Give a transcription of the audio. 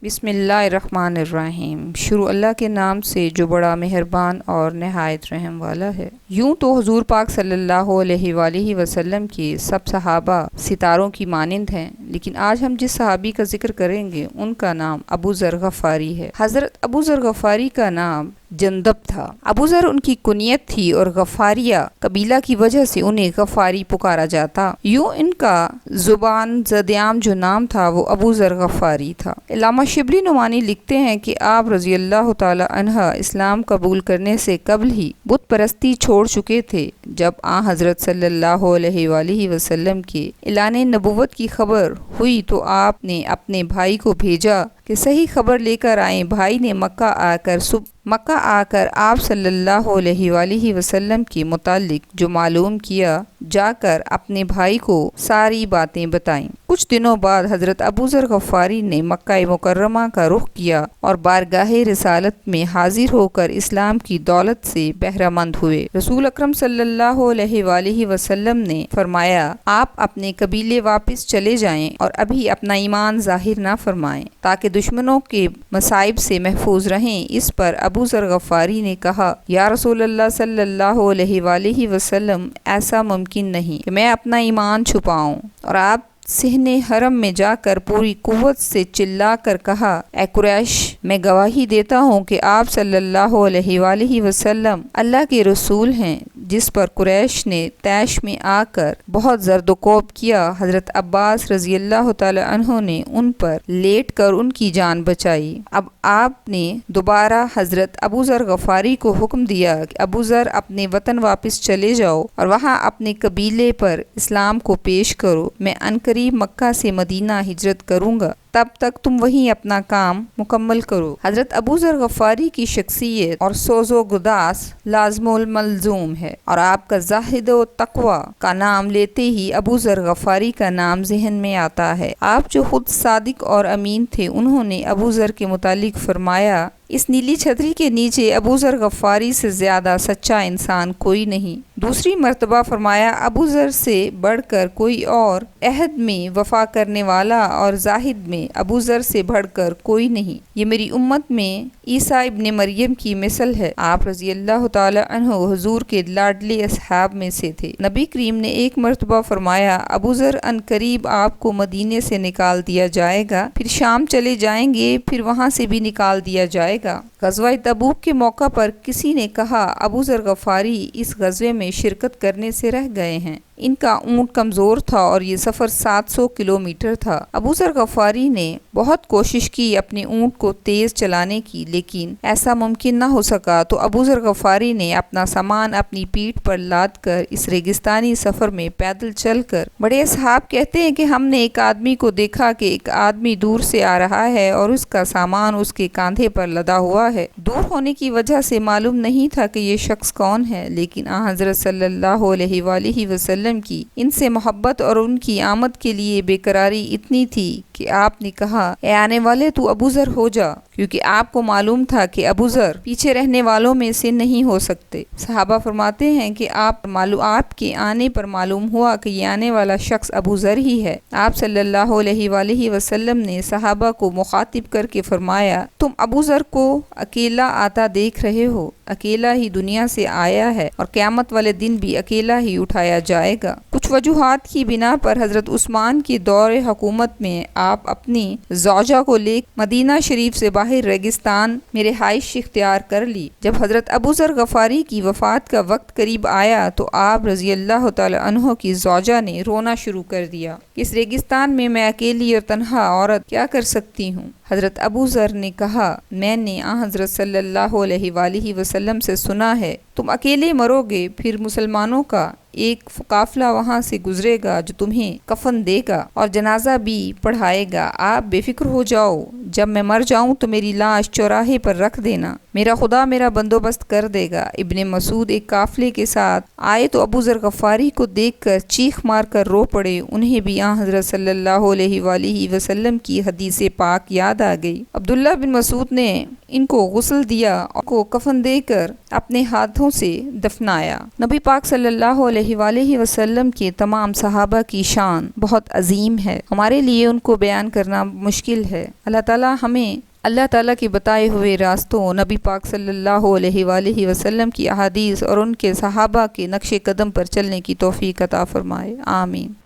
بسم اللہ الرحمن الرحیم۔ شروع اللہ کے نام سے جو بڑا مہربان اور نہایت رحم والا ہے۔ یوں تو حضور پاک صلی اللہ علیہ وآلہ وسلم کے سب صحابہ ستاروں کی مانند ہیں، لیکن آج ہم جس صحابی کا ذکر کریں گے ان کا نام ابو ذر غفاری ہے۔ حضرت ابو ذر غفاری کا نام جندب تھا۔ ابو ذر ان کی کنیت تھی اور غفاریہ قبیلہ کی وجہ سے انہیں غفاری پکارا جاتا۔ یوں ان کا زبان زدیام جو نام تھا وہ ابو ذر غفاری تھا۔ علامہ شبلی نعمانی لکھتے ہیں کہ آپ رضی اللہ تعالی عنہ اسلام قبول کرنے سے قبل ہی بت پرستی چھوڑ چکے تھے۔ جب حضرت صلی اللہ علیہ وآلہ وسلم کے اعلان نبوت کی خبر ہوئی تو آپ نے اپنے بھائی کو بھیجا کہ صحیح خبر لے کر آئیں۔ بھائی نے مکہ آ کر آپ صلی اللہ علیہ وآلہ وسلم کے متعلق جو معلوم کیا، جا کر اپنے بھائی کو ساری باتیں بتائیں۔ کچھ دنوں بعد حضرت ابو ذر غفاری نے مکہ مکرمہ کا رخ کیا اور بارگاہ رسالت میں حاضر ہو کر اسلام کی دولت سے بہرہ مند ہوئے۔ رسول اکرم صلی اللہ علیہ وآلہ وسلم نے فرمایا، آپ اپنے قبیلے واپس چلے جائیں اور ابھی اپنا ایمان ظاہر نہ فرمائیں تاکہ دشمنوں کے مصائب سے محفوظ رہیں۔ اس پر ابو ذر غفاری نے کہا، یا رسول اللہ صلی اللہ علیہ وآلہ وسلم، ایسا ممکن نہیں کہ میں اپنا ایمان چھپاؤں۔ اور آپ صحن حرم میں جا کر پوری قوت سے چلا کر کہا، اے قریش، میں گواہی دیتا ہوں کہ آپ صلی اللہ علیہ وآلہ وسلم اللہ کے رسول ہیں۔ جس پر قریش نے طیش میں آ کر بہت زرد و کوب کیا۔ حضرت عباس رضی اللہ تعالی عنہ نے ان پر لیٹ کر ان کی جان بچائی۔ اب آپ نے دوبارہ حضرت ابو ذر غفاری کو حکم دیا کہ ابو ذر اپنے وطن واپس چلے جاؤ اور وہاں اپنے قبیلے پر اسلام کو پیش کرو۔ میں عنقریب مکہ سے مدینہ ہجرت کروں گا، تب تک تم وہیں اپنا کام مکمل کرو۔ حضرت ابو ذر غفاری کی شخصیت اور سوز و گداس لازم الملزوم ہے، اور آپ کا زاہد و تقوی کا نام لیتے ہی ابو ذر غفاری کا نام ذہن میں آتا ہے۔ آپ جو خود صادق اور امین تھے، انہوں نے ابو ذر کے متعلق فرمایا، اس نیلی چھتری کے نیچے ابو ذر غفاری سے زیادہ سچا انسان کوئی نہیں۔ دوسری مرتبہ فرمایا، ابو ذر سے بڑھ کر کوئی اور عہد میں وفا کرنے والا اور زاہد میں ابو ذر سے بڑھ کر کوئی نہیں۔ یہ میری امت میں عیسیٰ ابن مریم کی مثل ہے۔ آپ رضی اللہ تعالی عنہ حضور کے لاڈلے اصحاب میں سے تھے۔ نبی کریم نے ایک مرتبہ فرمایا، ابو ذر عنقریب آپ کو مدینے سے نکال دیا جائے گا، پھر شام چلے جائیں گے، پھر وہاں سے بھی نکال دیا جائے گا۔ غزوہ تبوک کے موقع پر کسی نے کہا، ابو ذر غفاری اس غزوے میں شرکت کرنے سے رہ گئے ہیں۔ ان کا اونٹ کمزور تھا اور یہ سفر 700 کلومیٹر تھا۔ ابو ذر غفاری نے بہت کوشش کی اپنے اونٹ کو تیز چلانے کی، لیکن ایسا ممکن نہ ہو سکا، تو ابو ذر غفاری نے اپنا سامان اپنی پیٹھ پر لاد کر اس ریگستانی سفر میں پیدل چل کر، بڑے اصحاب کہتے ہیں کہ ہم نے ایک آدمی کو دیکھا کہ ایک آدمی دور سے آ رہا ہے اور اس کا سامان اس کے کاندھے پر لدا ہوا ہے۔ دور ہونے کی وجہ سے معلوم نہیں تھا کہ یہ شخص کون ہے، لیکن حضرت صلی اللہ علیہ وآلہ وسلم کی ان سے محبت اور ان کی آمد کے لیے بے قراری اتنی تھی کہ آپ نے کہا، اے آنے والے، تو ابو ذر ہو جا، کیونکہ آپ کو معلوم تھا کہ ابو ذر پیچھے رہنے والوں میں سے نہیں ہو سکتے۔ صحابہ فرماتے ہیں کہ آپ کے آنے پر معلوم ہوا کہ یہ آنے والا شخص ابو ذر ہی ہے۔ آپ صلی اللہ علیہ وآلہ وسلم نے صحابہ کو مخاطب کر کے فرمایا، تم ابو ذر کو اکیلا آتا دیکھ رہے ہو، اکیلا ہی دنیا سے آیا ہے اور قیامت والے دن بھی اکیلا ہی اٹھایا جائے گا۔ کچھ وجوہات کی بنا پر حضرت عثمان کی دور حکومت میں آپ اپنی زوجہ کو لے مدینہ شریف سے باہر ریگستان میں رہائش اختیار کر لی۔ جب حضرت ابو ذر غفاری کی وفات کا وقت قریب آیا تو آپ رضی اللہ تعالی عنہ کی زوجہ نے رونا شروع کر دیا، اس ریگستان میں اکیلی اور تنہا عورت کیا کر سکتی ہوں۔ حضرت ابو ذر نے کہا، میں نے حضرت صلی اللہ علیہ وآلہ وسلم سے سنا ہے، تم اکیلے مرو گے، پھر مسلمانوں کا ایک قافلہ وہاں سے گزرے گا جو تمہیں کفن دے گا اور جنازہ بھی پڑھائے گا۔ آپ بے فکر ہو جاؤ، جب میں مر جاؤں تو میری لاش چوراہے پر رکھ دینا، میرا خدا میرا بندوبست کر دے گا۔ ابن مسعود ایک قافلے کے ساتھ آئے تو ابو ذر غفاری کو دیکھ کر چیخ مار کر رو پڑے۔ انہیں بھی حضرت صلی اللہ علیہ وآلہ وسلم کی حدیث پاک یاد آ گئی۔ عبداللہ بن مسعود نے ان کو غسل دیا اور کو کفن دے کر اپنے ہاتھوں سے دفنایا۔ نبی پاک صلی اللہ علیہ وآلہ وسلم کے تمام صحابہ کی شان بہت عظیم ہے، ہمارے لیے ان کو بیان کرنا مشکل ہے۔ اللہ تعالیٰ ہمیں اللہ تعالیٰ کے بتائے ہوئے راستوں، نبی پاک صلی اللہ علیہ وآلہ وسلم کی احادیث اور ان کے صحابہ کے نقش قدم پر چلنے کی توفیق عطا فرمائے، آمین۔